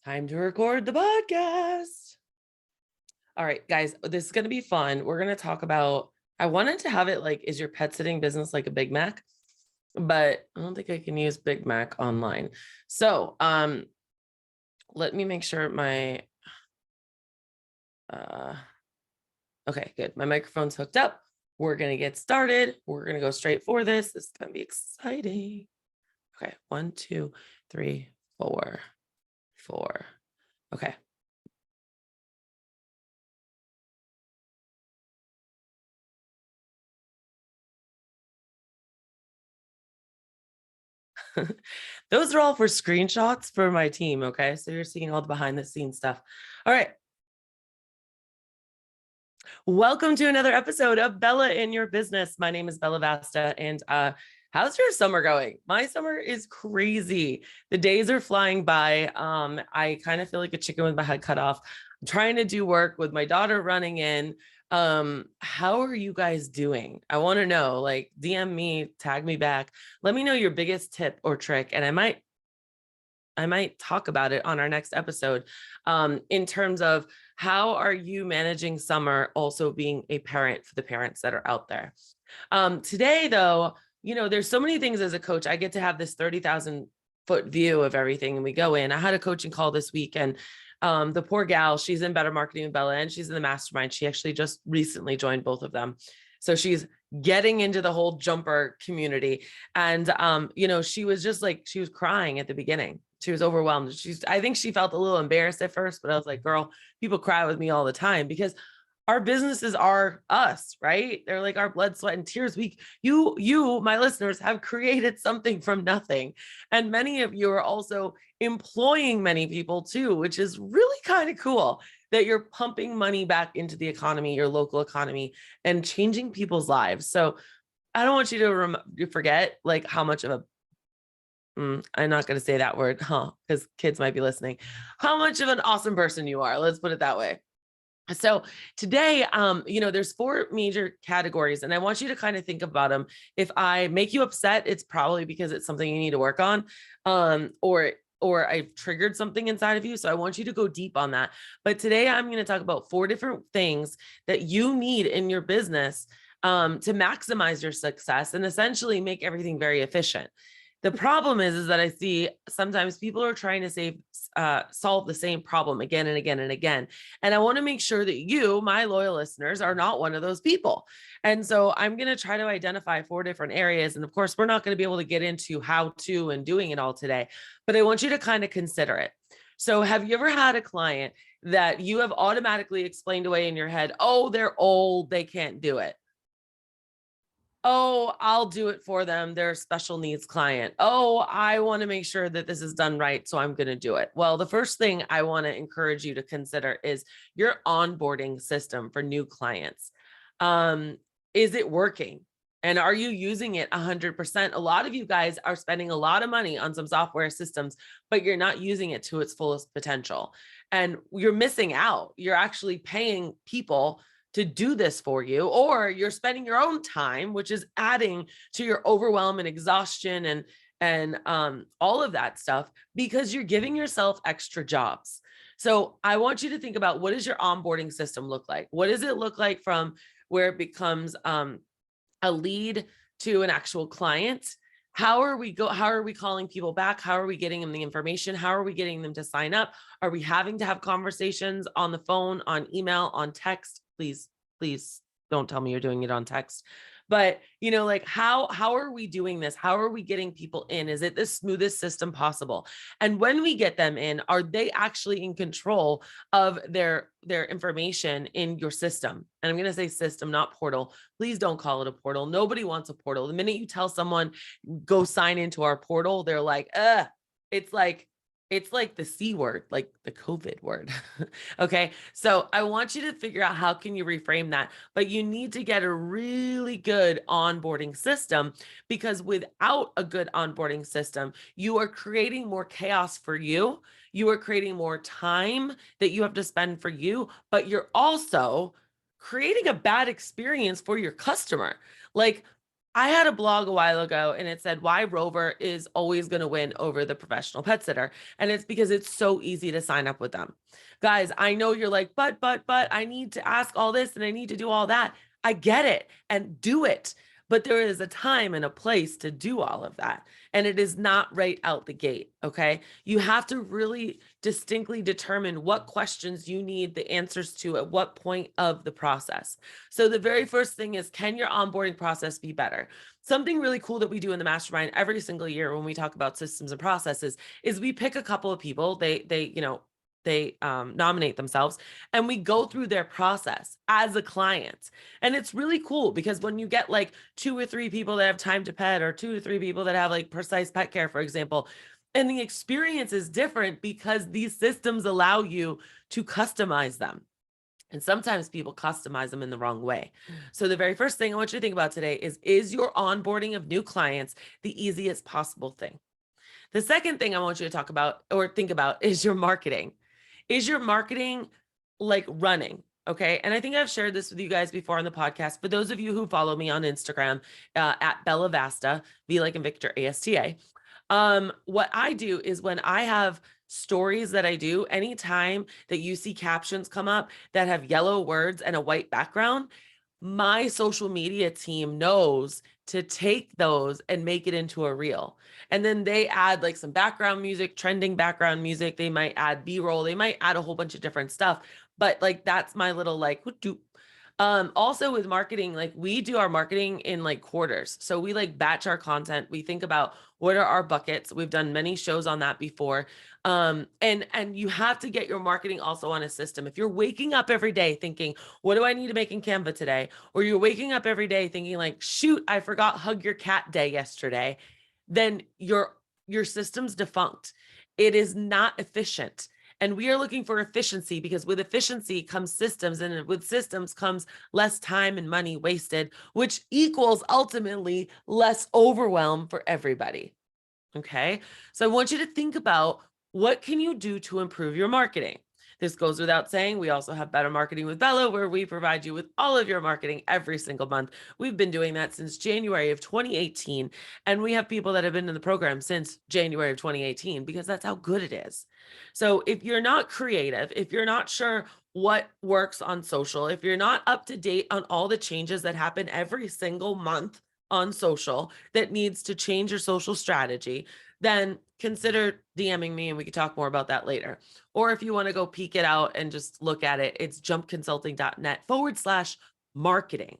Time to record the podcast. All right, guys, this is going to be fun. We're going to talk about, I wanted to have it like, is your pet sitting business like a Big Mac? But I don't think I can use Big Mac online. So, let me make sure my, okay, good. My microphone's hooked up. We're going to get started. We're going to go straight for this. This is going to be exciting. Okay, 1, 2, 3, 4. Okay. Those are all for screenshots for my team. Okay. So you're seeing all the behind the scenes stuff. All right. Welcome to another episode of Bella in Your Business. My name is Bella Vasta. And how's your summer going? My summer is crazy. The days are flying by. I kind of feel like a chicken with my head cut off. I'm trying to do work with my daughter running in. How are you guys doing? I want to know, like, DM me, tag me back. Let me know your biggest tip or trick, and I might talk about it on our next episode, in terms of how are you managing summer, also being a parent for the parents that are out there. Today, though, there's so many things as a coach. I get to have this 30,000 foot view of everything, and we go in. I had a coaching call this week, and the poor gal, she's in Better Marketing with Bella, and she's in the mastermind. She actually just recently joined both of them. So she's getting into the whole jumper community. And, she was just like, she was crying at the beginning. She was overwhelmed. I think she felt a little embarrassed at first, but I was like, girl, people cry with me all the time because our businesses are us, right? They're like our blood, sweat, and tears. You, my listeners, have created something from nothing. And many of you are also employing many people too, which is really kind of cool that you're pumping money back into the economy, your local economy, and changing people's lives. So I don't want you to forget like how much of a I'm not going to say that word, because kids might be listening. How much of an awesome person you are. Let's put it that way. So today, there's 4 major categories, and I want you to kind of think about them. If I make you upset, it's probably because it's something you need to work on, or I've triggered something inside of you. So I want you to go deep on that. But today I'm going to talk about 4 different things that you need in your business to maximize your success and essentially make everything very efficient. The problem is that I see sometimes people are trying to solve the same problem again and again and again. And I want to make sure that you, my loyal listeners, are not one of those people. And so I'm going to try to identify 4 different areas. And of course, we're not going to be able to get into how to and doing it all today, but I want you to kind of consider it. So have you ever had a client that you have automatically explained away in your head, oh, they're old, they can't do it? Oh, I'll do it for them. They're a special needs client. Oh, I want to make sure that this is done right, so I'm going to do it. Well, the first thing I want to encourage you to consider is your onboarding system for new clients. Is it working? And are you using it 100%? A lot of you guys are spending a lot of money on some software systems, but you're not using it to its fullest potential. And you're missing out. You're actually paying people to do this for you, or you're spending your own time, which is adding to your overwhelm and exhaustion and all of that stuff, because you're giving yourself extra jobs. So I want you to think about, what does your onboarding system look like? What does it look like from where it becomes a lead to an actual client? How are we calling people back? How are we getting them the information? How are we getting them to sign up? Are we having to have conversations on the phone, on email, on text? Please don't tell me you're doing it on text. But, like how are we doing this? How are we getting people in? Is it the smoothest system possible? And when we get them in, are they actually in control of their information in your system? And I'm going to say system, not portal. Please don't call it a portal. Nobody wants a portal. The minute you tell someone, go sign into our portal, they're like, it's like the C word, like the COVID word. Okay. So I want you to figure out, how can you reframe that? But you need to get a really good onboarding system, because without a good onboarding system, you are creating more chaos for you. You are creating more time that you have to spend for you, but you're also creating a bad experience for your customer. Like, I had a blog a while ago and it said why Rover is always going to win over the professional pet sitter. And it's because it's so easy to sign up with them. Guys, I know you're like, but, I need to ask all this and I need to do all that. I get it and do it. But there is a time and a place to do all of that. And it is not right out the gate. Okay. You have to really distinctly determine what questions you need the answers to at what point of the process. So the very first thing is, can your onboarding process be better? Something really cool that we do in the mastermind every single year when we talk about systems and processes is we pick a couple of people, they nominate themselves and we go through their process as a client. And it's really cool because when you get like 2 or 3 people that have time to pet, or 2 or 3 people that have like precise pet care, for example, and the experience is different because these systems allow you to customize them. And sometimes people customize them in the wrong way. So the very first thing I want you to think about today is your onboarding of new clients the easiest possible thing? The second thing I want you to talk about or think about is your marketing. Is your marketing like running? Okay. And I think I've shared this with you guys before on the podcast. For those of you who follow me on Instagram, at Bella Vasta, V like in Victor, ASTA. What I do is when I have stories that I do, anytime that you see captions come up that have yellow words and a white background, my social media team knows to take those and make it into a reel. And then they add like some background music, trending background music. They might add B-roll. They might add a whole bunch of different stuff. But like, that's my little like, also with marketing, like we do our marketing in like quarters. So we like batch our content. We think about what are our buckets. We've done many shows on that before. And you have to get your marketing also on a system. If you're waking up every day thinking, what do I need to make in Canva today? Or you're waking up every day thinking like, shoot, I forgot hug your cat day yesterday, then your system's defunct. It is not efficient. And we are looking for efficiency because with efficiency comes systems, and with systems comes less time and money wasted, which equals ultimately less overwhelm for everybody. Okay. So I want you to think about, what can you do to improve your marketing? This goes without saying. We also have Better Marketing with Bella, where we provide you with all of your marketing every single month. We've been doing that since January of 2018. And we have people that have been in the program since January of 2018 because that's how good it is. So if you're not creative, if you're not sure what works on social, if you're not up to date on all the changes that happen every single month on social that needs to change your social strategy, then consider DMing me and we can talk more about that later. Or if you want to go peek it out and just look at it, it's jumpconsulting.net/marketing.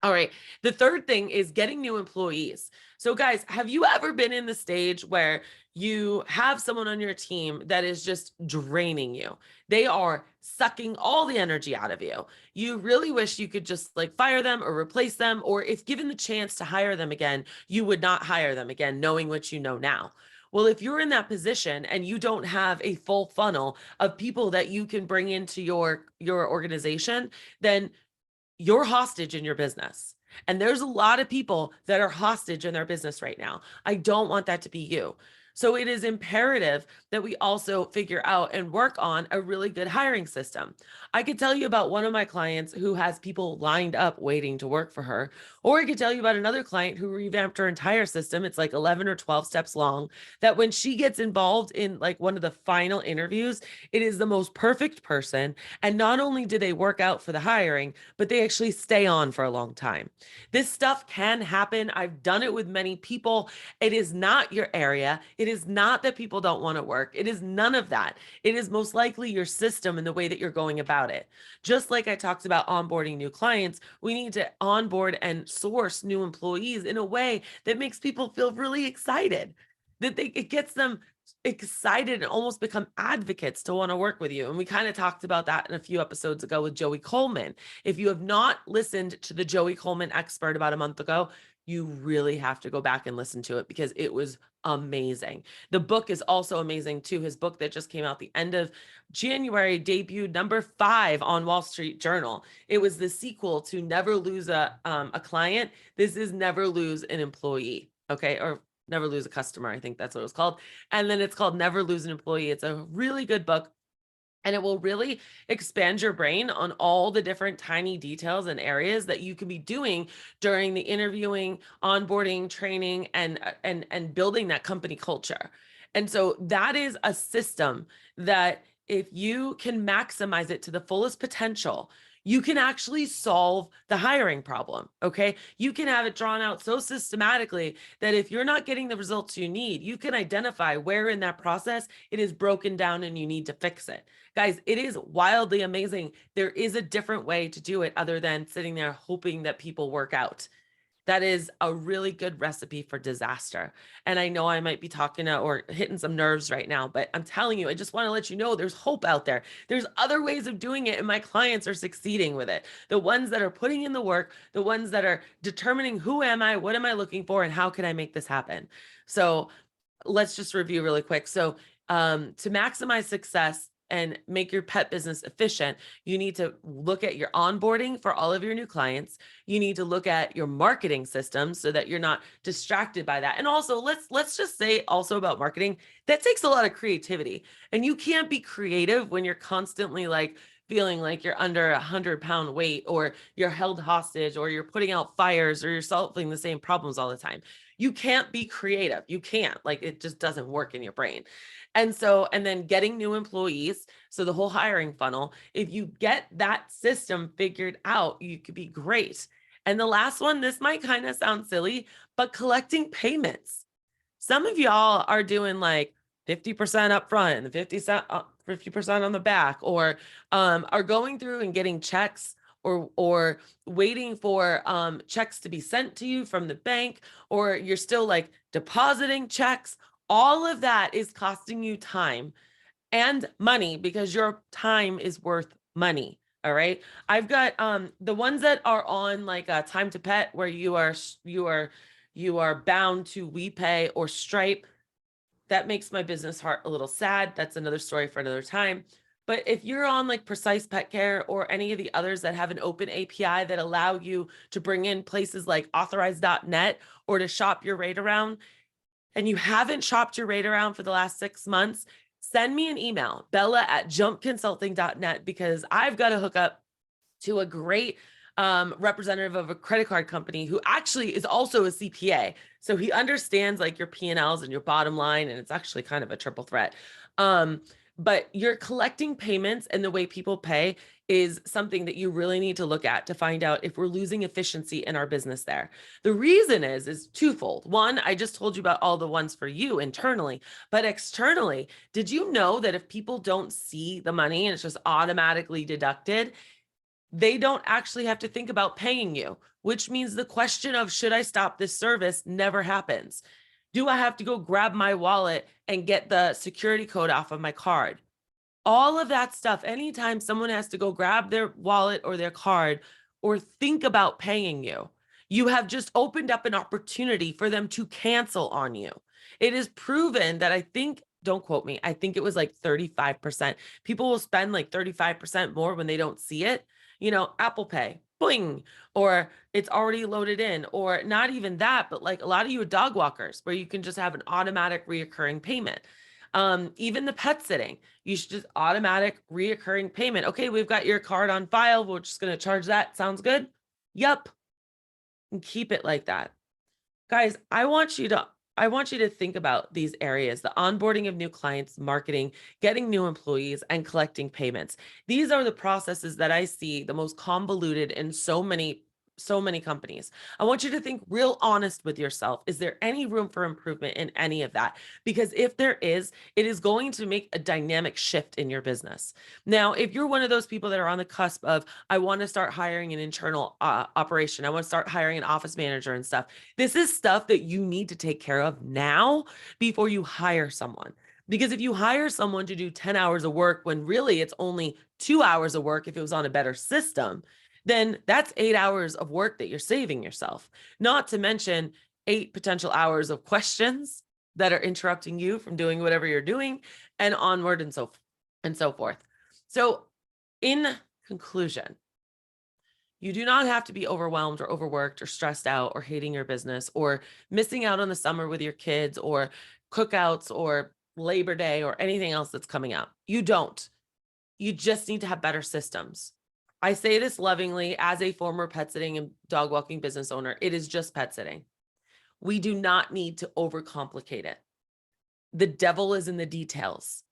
All right. The third thing is getting new employees. So guys, have you ever been in the stage where you have someone on your team that is just draining you? They are sucking all the energy out of you. You really wish you could just like fire them or replace them, or if given the chance to hire them again, you would not hire them again, knowing what you know now. Well, if you're in that position and you don't have a full funnel of people that you can bring into your organization, then you're hostage in your business. And there's a lot of people that are hostage in their business right now. I don't want that to be you. So it is imperative that we also figure out and work on a really good hiring system. I could tell you about one of my clients who has people lined up waiting to work for her, or I could tell you about another client who revamped her entire system. It's like 11 or 12 steps long, that when she gets involved in like one of the final interviews, it is the most perfect person. And not only do they work out for the hiring, but they actually stay on for a long time. This stuff can happen. I've done it with many people. It is not your area. It is not that people don't want to work. It is none of that. It is most likely your system and the way that you're going about it. Just like I talked about onboarding new clients, we need to onboard and source new employees in a way that makes people feel really excited, that it gets them excited and almost become advocates to want to work with you. And we kind of talked about that in a few episodes ago with Joey Coleman. If you have not listened to the Joey Coleman expert about a month ago, you really have to go back and listen to it because it was amazing. The book is also amazing too. His book that just came out the end of January debuted #5 on Wall Street Journal. It was the sequel to Never Lose a Client. This is Never Lose an Employee. Okay. Or Never Lose a Customer. I think that's what it was called. And then it's called Never Lose an Employee. It's a really good book. And it will really expand your brain on all the different tiny details and areas that you can be doing during the interviewing, onboarding, training, and building that company culture. And so that is a system that if you can maximize it to the fullest potential, you can actually solve the hiring problem. Okay. You can have it drawn out so systematically that if you're not getting the results you need, you can identify where in that process it is broken down and you need to fix it. Guys, it is wildly amazing. There is a different way to do it other than sitting there hoping that people work out. That is a really good recipe for disaster. And I know I might be talking or hitting some nerves right now, but I'm telling you, I just want to let you know there's hope out there. There's other ways of doing it, and my clients are succeeding with it. The ones that are putting in the work, the ones that are determining who am I, what am I looking for, and how can I make this happen? So let's just review really quick. So to maximize success and make your pet business efficient, you need to look at your onboarding for all of your new clients. You need to look at your marketing systems so that you're not distracted by that. And also, let's just say also about marketing, that takes a lot of creativity. And you can't be creative when you're constantly like feeling like you're under 100-pound weight, or you're held hostage, or you're putting out fires, or you're solving the same problems all the time. You can't be creative. You can't, like, it just doesn't work in your brain. And so, and then getting new employees. So the whole hiring funnel, if you get that system figured out, you could be great. And the last one, this might kind of sound silly, but collecting payments. Some of y'all are doing like 50% upfront and the 50% on the back, or are going through and getting checks, or waiting for checks to be sent to you from the bank, or you're still like depositing checks. All of that is costing you time and money, because your time is worth money. All right. I've got the ones that are on like time to pet, where you are bound to WePay or Stripe. That makes my business heart a little sad. That's another story for another time. But if you're on like Precise Pet Care or any of the others that have an open API that allow you to bring in places like authorize.net or to shop your rate around, and you haven't shopped your rate around for the last 6 months, send me an email, bella@jumpconsulting.net, because I've got to hook up to a great representative of a credit card company who actually is also a CPA. So he understands like your P&Ls and your bottom line, and it's actually kind of a triple threat. But you're collecting payments, and the way people pay is something that you really need to look at to find out if we're losing efficiency in our business there. The reason is twofold. One, I just told you about all the ones for you internally, but externally, did you know that if people don't see the money and it's just automatically deducted, they don't actually have to think about paying you, which means the question of should I stop this service never happens. Do I have to go grab my wallet and get the security code off of my card? All of that stuff, anytime someone has to go grab their wallet or their card or think about paying you, you have just opened up an opportunity for them to cancel on you. It is proven that, I think, don't quote me, I think it was like 35%. People will spend like 35% more when they don't see it. Apple Pay, boing, or it's already loaded in, or not even that, but like a lot of you are dog walkers where you can just have an automatic reoccurring payment. Even the pet sitting, you should just automatic reoccurring payment. Okay, we've got your card on file. We're just going to charge that. Sounds good? Yep. And keep it like that. Guys, I want you to think about these areas: the onboarding of new clients, marketing, getting new employees, and collecting payments. These are the processes that I see the most convoluted in so many companies. I want you to think real honest with yourself. Is there any room for improvement in any of that? Because if there is, it is going to make a dynamic shift in your business. Now, if you're one of those people that are on the cusp of, I want to start hiring an internal operation, I want to start hiring an office manager and stuff, this is stuff that you need to take care of now before you hire someone. Because if you hire someone to do 10 hours of work when really it's only 2 hours of work if it was on a better system, then that's 8 hours of work that you're saving yourself, not to mention 8 potential hours of questions that are interrupting you from doing whatever you're doing, and onward and so forth. So in conclusion, you do not have to be overwhelmed or overworked or stressed out or hating your business or missing out on the summer with your kids or cookouts or Labor Day or anything else that's coming up. You don't. You just need to have better systems. I say this lovingly as a former pet sitting and dog walking business owner. It is just pet sitting. We do not need to overcomplicate it. The devil is in the details.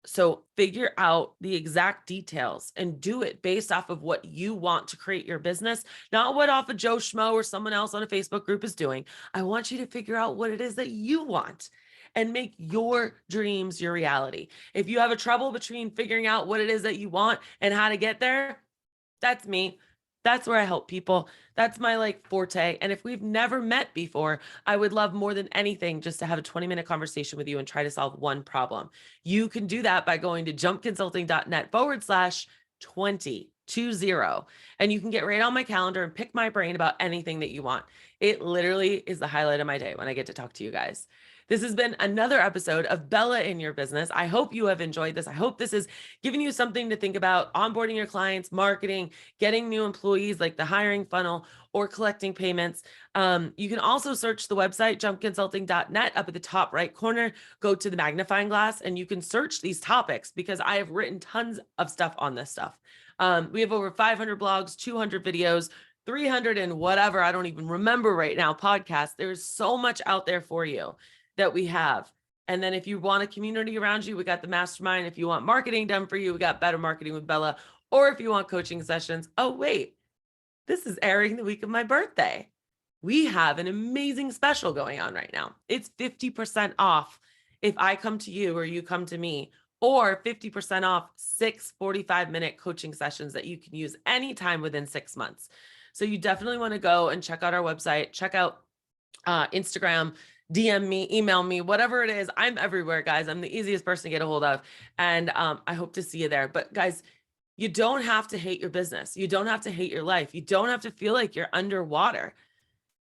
So figure out the exact details and do it based off of what you want to create your business, not what off of Joe Schmo or someone else on a Facebook group is doing. I want you to figure out what it is that you want and make your dreams your reality. If you have a trouble between figuring out what it is that you want and how to get there, that's me. That's where I help people. That's my forte. And if we've never met before, I would love more than anything just to have a 20-minute conversation with you and try to solve one problem. You can do that by going to jumpconsulting.net/20. And you can get right on my calendar and pick my brain about anything that you want. It literally is the highlight of my day when I get to talk to you guys. This has been another episode of Bella in Your Business. I hope you have enjoyed this. I hope this is giving you something to think about, onboarding your clients, marketing, getting new employees, like the hiring funnel, or collecting payments. You can also search the website, jumpconsulting.net, up at the top right corner. Go to the magnifying glass and you can search these topics because I have written tons of stuff on this stuff. We have over 500 blogs, 200 videos, 300 and whatever, I don't even remember right now, podcasts. There's so much out there for you that we have. And then if you want a community around you, we got the mastermind. If you want marketing done for you, we got Better Marketing with Bella. Or if you want coaching sessions, oh wait, this is airing the week of my birthday. We have an amazing special going on right now. It's 50% off if I come to you or you come to me, or 50% off 6 45-minute coaching sessions that you can use anytime within 6 months. So you definitely want to go and check out our website, check out Instagram, DM me, email me, whatever it is. I'm everywhere, guys. I'm the easiest person to get a hold of. And I hope to see you there. But guys, you don't have to hate your business. You don't have to hate your life. You don't have to feel like you're underwater.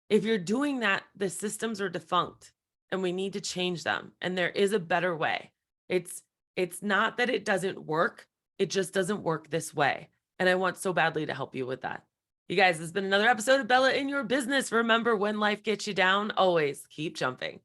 If you're doing that, the systems are defunct and we need to change them. And there is a better way. It's not that it doesn't work. It just doesn't work this way. And I want so badly to help you with that. You guys, this has been another episode of Bella in Your Business. Remember, when life gets you down, always keep jumping.